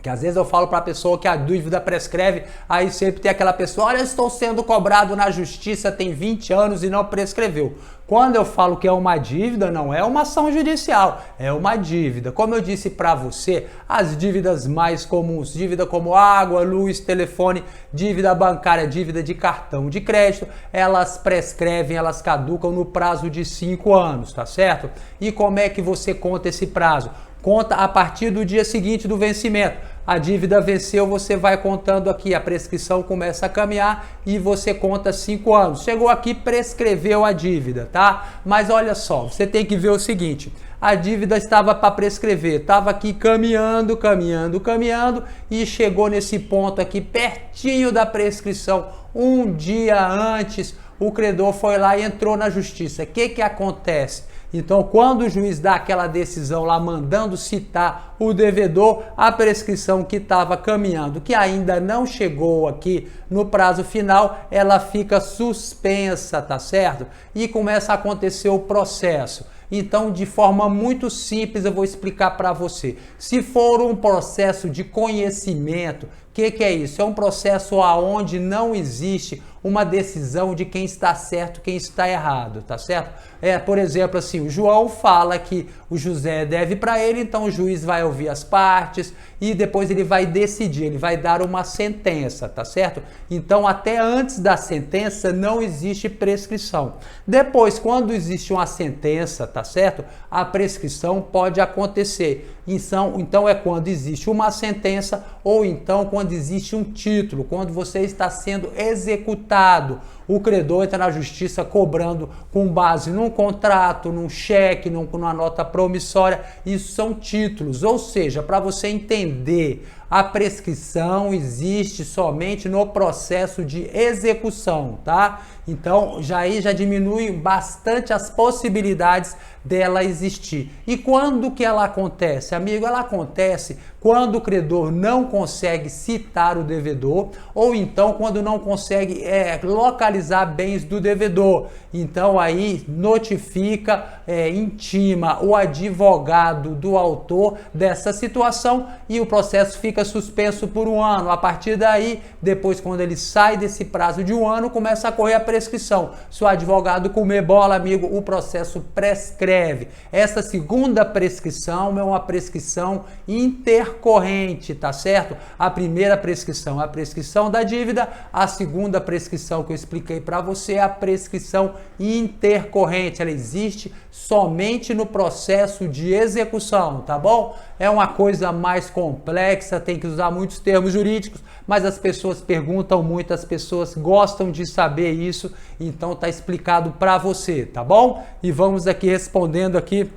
Que às vezes eu falo para a pessoa que a dívida prescreve, aí sempre tem aquela pessoa, olha, eu estou sendo cobrado na justiça tem 20 anos e não prescreveu. Quando eu falo que é uma dívida, não é uma ação judicial, é uma dívida. Como eu disse para você, as dívidas mais comuns, dívida como água, luz, telefone, dívida bancária, dívida de cartão de crédito, elas prescrevem, elas caducam no prazo de 5 anos, tá certo? E como é que você conta esse prazo? Conta a partir do dia seguinte do vencimento. A dívida venceu, você vai contando aqui, a prescrição começa a caminhar e você conta 5 anos. Chegou aqui, prescreveu a dívida, tá? Mas olha só, você tem que ver o seguinte, a dívida estava para prescrever, estava aqui caminhando e chegou nesse ponto aqui, pertinho da prescrição, um dia antes, o credor foi lá e entrou na justiça. O que acontece? Então, quando o juiz dá aquela decisão lá mandando citar o devedor, a prescrição que estava caminhando, que ainda não chegou aqui no prazo final, ela fica suspensa, tá certo? E começa a acontecer o processo. Então, de forma muito simples, eu vou explicar para você. Se for um processo de conhecimento, o que é isso? É um processo onde não existe uma decisão de quem está certo e quem está errado, tá certo? Por exemplo, assim, o João fala que o José deve para ele, então o juiz vai ouvir as partes e depois ele vai decidir, ele vai dar uma sentença, tá certo? Então, até antes da sentença não existe prescrição. Depois, quando existe uma sentença, tá certo? A prescrição pode acontecer. Então é quando existe uma sentença ou então quando existe um título, quando você está sendo executado. O credor entra na justiça cobrando com base num contrato, num cheque, numa nota promissória. Isso são títulos, ou seja, para você entender, a prescrição existe somente no processo de execução, tá? Então, já diminui bastante as possibilidades dela existir. E quando que ela acontece? Amigo, ela acontece quando o credor não consegue citar o devedor ou então quando não consegue localizar bens do devedor. Então, aí notifica, intima o advogado do autor dessa situação e o processo fica suspenso por 1 ano. A partir daí, depois quando ele sai desse prazo de 1 ano, começa a correr a prescrição. Se o advogado comer bola, amigo, o processo prescreve. Essa segunda prescrição é uma prescrição intercorrente, tá certo? A primeira prescrição é a prescrição da dívida, a segunda prescrição que eu expliquei para você é a prescrição intercorrente. Ela existe somente no processo de execução, tá bom? É uma coisa mais complexa, tem que usar muitos termos jurídicos, mas as pessoas perguntam muito, as pessoas gostam de saber isso, então tá explicado para você, tá bom? E vamos aqui respondendo aqui